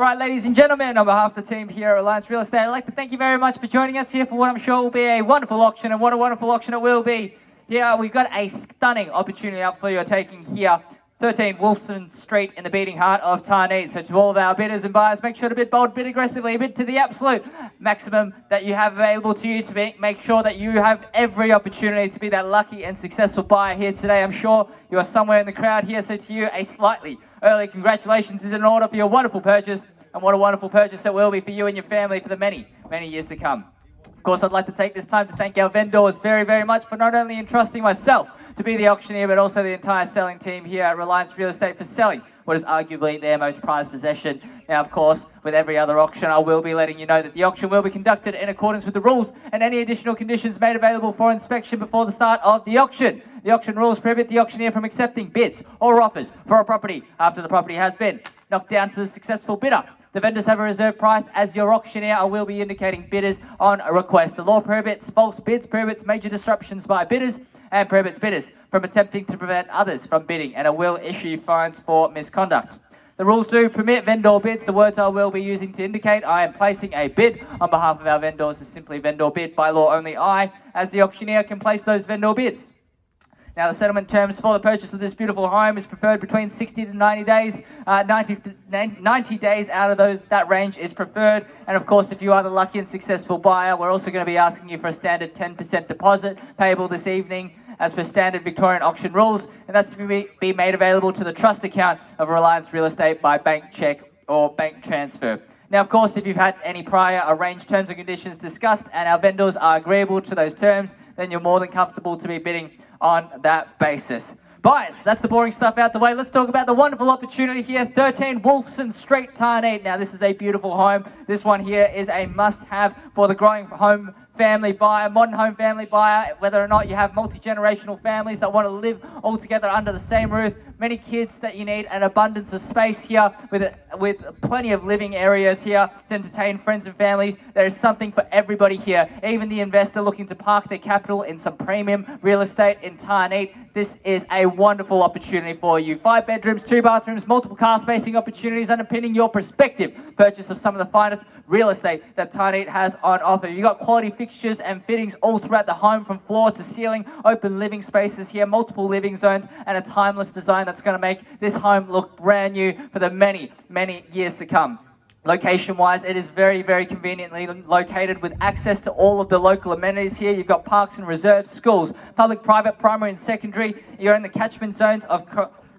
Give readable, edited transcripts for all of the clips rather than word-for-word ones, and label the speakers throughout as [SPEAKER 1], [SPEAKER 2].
[SPEAKER 1] Right, ladies and gentlemen, on behalf of the team here at Alliance Real Estate, I'd like to thank you very much for joining us here for what I'm sure will be a wonderful auction, and what a wonderful auction it will be. Here, we've got a stunning opportunity up for you taking here, 13 Wolfson Street in the beating heart of Tarneit. So to all of our bidders and buyers, make sure to bid bold, bid aggressively, bid to the absolute maximum that you have available to you to make sure that you have every opportunity to be that lucky and successful buyer here today. I'm sure you are somewhere in the crowd here, so to you, a slightly early congratulations is in order for your wonderful purchase, and what a wonderful purchase it will be for you and your family for the many, many years to come. Of course, I'd like to take this time to thank our vendors very, very much for not only entrusting myself to be the auctioneer, but also the entire selling team here at Reliance Real Estate for selling what is arguably their most prized possession. Now, of course, with every other auction, I will be letting you know that the auction will be conducted in accordance with the rules and any additional conditions made available for inspection before the start of the auction. The auction rules prohibit the auctioneer from accepting bids or offers for a property after the property has been knocked down to the successful bidder. The vendors have a reserve price. As your auctioneer, I will be indicating bidders on a request. The law prohibits false bids, prohibits major disruptions by bidders, and prohibits bidders from attempting to prevent others from bidding, and it will issue fines for misconduct. The rules do permit vendor bids. The words I will be using to indicate I am placing a bid on behalf of our vendors is simply vendor bid. By law, only I, as the auctioneer, can place those vendor bids. Now, the settlement terms for the purchase of this beautiful home is preferred between 60 to 90 days. 90 days out of that range is preferred. And of course, if you are the lucky and successful buyer, we're also going to be asking you for a standard 10% deposit payable this evening as per standard Victorian auction rules. And that's to be made available to the trust account of Reliance Real Estate by bank check or bank transfer. Now, of course, if you've had any prior arranged terms and conditions discussed and our vendors are agreeable to those terms, then you're more than comfortable to be bidding on that basis. Buyers, that's the boring stuff out the way. Let's talk about the wonderful opportunity here, 13 Wolfson Street, Tarneit. Now, this is a beautiful home. This one here is a must-have for the growing home family buyer, modern home family buyer, whether or not you have multi-generational families that want to live all together under the same roof, many kids that you need an abundance of space here with plenty of living areas here to entertain friends and families. There is something for everybody here, even the investor looking to park their capital in some premium real estate in Tarneit. This is a wonderful opportunity for you. 5 bedrooms, 2 bathrooms, multiple car spacing opportunities underpinning your prospective purchase of some of the finest real estate that Tarneit has on offer. You've got quality fixtures and fittings all throughout the home from floor to ceiling, open living spaces here, multiple living zones, and a timeless design that's going to make this home look brand new for the many, many years to come. Location-wise, it is very, very conveniently located with access to all of the local amenities here. You've got parks and reserves, schools, public, private, primary and secondary. You're in the catchment zones of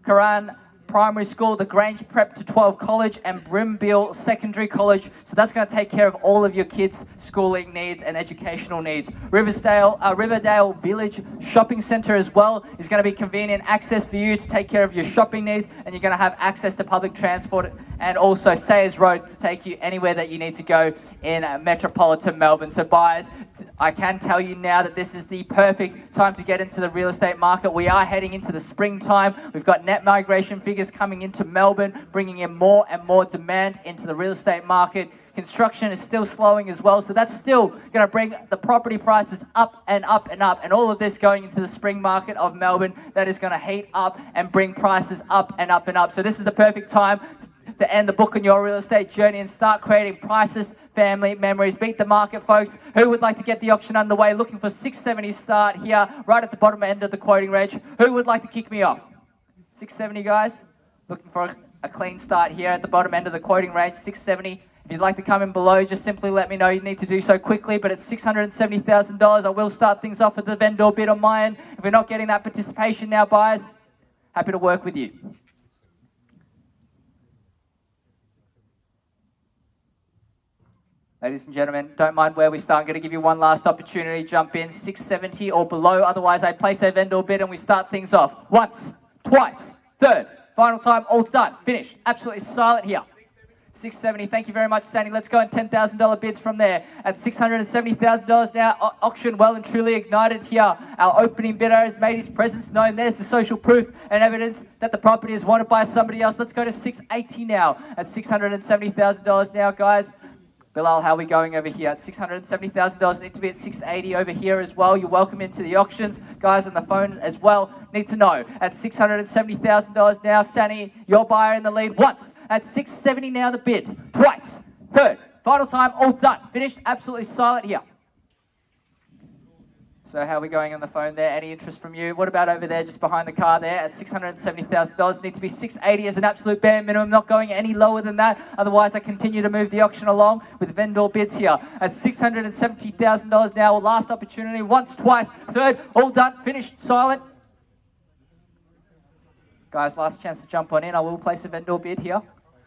[SPEAKER 1] Koran Primary School, the Grange Prep to 12 College, and Brimbeal Secondary College. So that's going to take care of all of your kids' schooling needs and educational needs. Riverdale Village Shopping Centre as well is going to be convenient access for you to take care of your shopping needs, and you're going to have access to public transport and also Sayers Road to take you anywhere that you need to go in metropolitan Melbourne. So buyers, I can tell you now that this is the perfect time to get into the real estate market. We are heading into the springtime. We've got net migration figures coming into Melbourne, bringing in more and more demand into the real estate market. Construction is still slowing as well, so that's still going to bring the property prices up and up and up, and all of this going into the spring market of Melbourne that is going to heat up and bring prices up and up and up. So this is the perfect time to end the book on your real estate journey and start creating priceless family memories. Beat the market, folks. Who would like to get the auction underway? Looking for 670 start here, right at the bottom end of the quoting range. Who would like to kick me off? 670, guys. Looking for a clean start here at the bottom end of the quoting range, 670. If you'd like to come in below, just simply let me know. You need to do so quickly, but it's $670,000. I will start things off with the vendor bid on my end. If we're not getting that participation now, buyers, happy to work with you. Ladies and gentlemen, don't mind where we start. I'm going to give you one last opportunity. Jump in, 670 or below. Otherwise, I place a vendor bid and we start things off. Once, twice, third. Final time, all done. Finished. Absolutely silent here. 670. Thank you very much, Sandy. Let's go on $10,000 bids from there. At $670,000 now, auction well and truly ignited here. Our opening bidder has made his presence known. There's the social proof and evidence that the property is wanted by somebody else. Let's go to 680 now. At $670,000 now, guys. Bilal, how are we going over here? At $670,000, need to be at 680 over here as well. You're welcome into the auctions. Guys on the phone as well, need to know. At $670,000 now, Sani, your buyer in the lead once. At 670 now, the bid. Twice. Third. Final time, all done. Finished, absolutely silent here. So how are we going on the phone there? Any interest from you? What about over there, just behind the car there at $670,000? Need to be 680 as an absolute bare minimum, not going any lower than that. Otherwise, I continue to move the auction along with vendor bids here at $670,000 now. Last opportunity, once, twice, third, all done, finished, silent. Guys, last chance to jump on in. I will place a vendor bid here.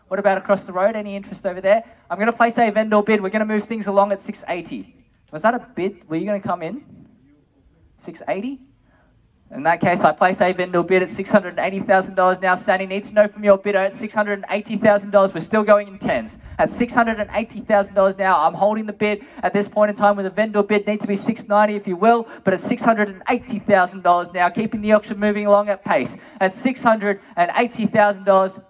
[SPEAKER 1] What about across the road? Any interest over there? I'm going to place a vendor bid. We're going to move things along at 680. Was that a bid? Were you going to come in? 680? In that case, I place a vendor bid at $680,000 now. Sani, needs to know from your bidder at $680,000. We're still going in tens. At $680,000 now, I'm holding the bid at this point in time with a vendor bid. Need to be $690 if you will, but at $680,000 now, keeping the auction moving along at pace. At $680,000,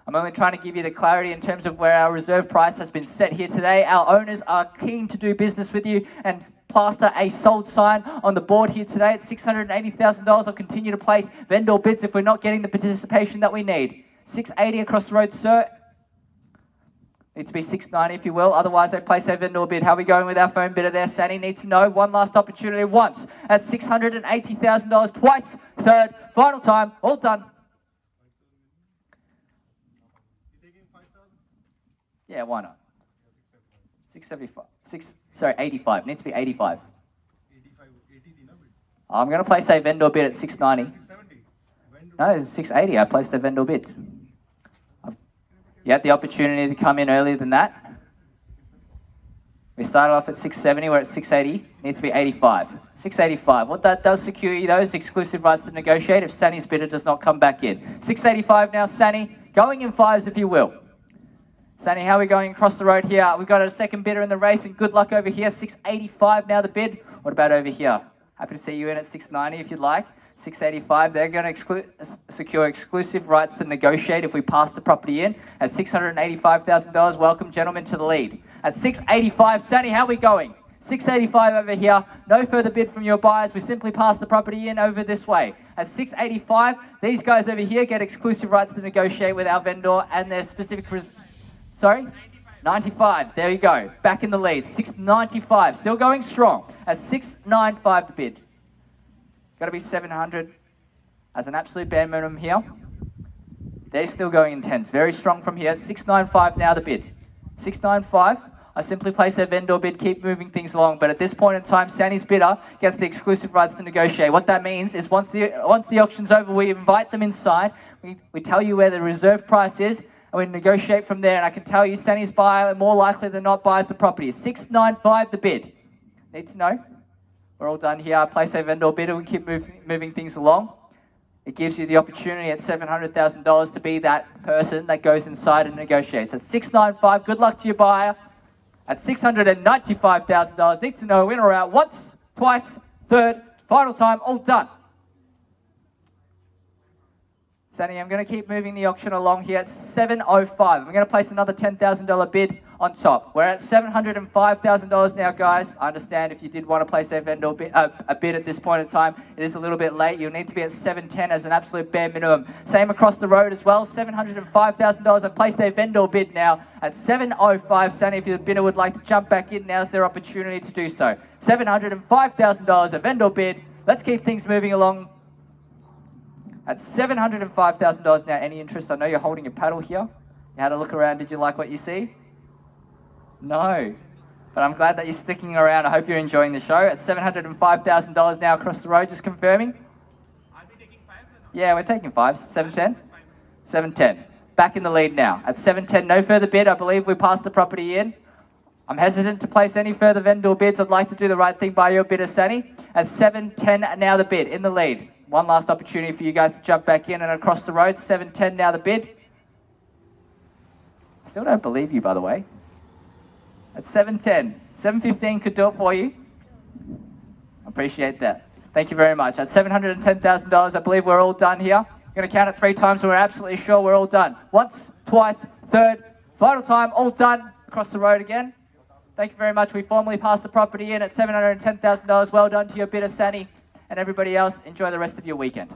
[SPEAKER 1] I'm only trying to give you the clarity in terms of where our reserve price has been set here today. Our owners are keen to do business with you and plaster a sold sign on the board here today at $680,000. I'll continue to place vendor bids if we're not getting the participation that we need. 680 across the road, sir. Needs to be 690 if you will. Otherwise, I place a vendor bid. How are we going with our phone bidder there? Sani needs to know. One last opportunity once at $680,000. Twice. Third. Final time. All done. Yeah, why not? 675. 85. Needs to be 85. I'm going to place a vendor bid at 690. No, it's 680. I placed a vendor bid. You had the opportunity to come in earlier than that. We started off at 670. We're at 680. Needs to be 85. 685. What that does secure you, though, is exclusive rights to negotiate if Sani's bidder does not come back in. 685 now, Sani. Going in fives, if you will. Sani, how are we going across the road here? We've got a second bidder in the race, and good luck over here. 685 now the bid. What about over here? Happy to see you in at 690 if you'd like. 685, they're going to secure exclusive rights to negotiate if we pass the property in. At $685,000, welcome gentlemen to the lead. At 685, Sani, how are we going? 685 over here. No further bid from your buyers. We simply pass the property in over this way. At 685, these guys over here get exclusive rights to negotiate with our vendor and their specific... Sorry? 95. There you go. Back in the lead. 695. Still going strong. At 695 the bid. Got to be 700 as an absolute bare minimum here. They're still going intense. Very strong from here. 695 now the bid. 695. I simply place a vendor bid, keep moving things along. But at this point in time, Sani's bidder gets the exclusive rights to negotiate. What that means is once the auction's over, we invite them inside. We tell you where the reserve price is. And we negotiate from there, and I can tell you Sani's buyer more likely than not buys the property. 695 the bid. Need to know? We're all done here. I place a vendor bid and we keep moving things along. It gives you the opportunity at $700,000 to be that person that goes inside and negotiates. At 695, good luck to your buyer. At $695,000, need to know in or out once, twice, third, final time, all done. Sani, I'm going to keep moving the auction along here at 705. I'm going to place another $10,000 bid on top. We're at $705,000 now, guys. I understand if you did want to place a vendor bid, a bid at this point in time, it is a little bit late. You'll need to be at 710 as an absolute bare minimum. Same across the road as well, $705,000. I've placed a vendor bid now at 705. Sani, if your bidder would like to jump back in, now's their opportunity to do so. $705,000, a vendor bid. Let's keep things moving along. At $705,000 now, any interest? I know you're holding your paddle here. You had a look around. Did you like what you see? No. But I'm glad that you're sticking around. I hope you're enjoying the show. At $705,000 now across the road, just confirming.
[SPEAKER 2] Are we taking fives or not?
[SPEAKER 1] Yeah, we're taking fives. 710? 710. Back in the lead now. At 710, no further bid. I believe we passed the property in. I'm hesitant to place any further vendor bids. I'd like to do the right thing by your bidder, Sani. At 710 now the bid, in the lead. One last opportunity for you guys to jump back in and across the road. 710 now the bid. Still don't believe you, by the way. At 710. 715 could do it for you. Appreciate that. Thank you very much. At $710,000, I believe we're all done here. I'm going to count it 3 times so we're absolutely sure we're all done. Once, twice, third, final time, all done. Across the road again. Thank you very much. We formally passed the property in at $710,000. Well done to your bidder, Sani, and everybody else. Enjoy the rest of your weekend.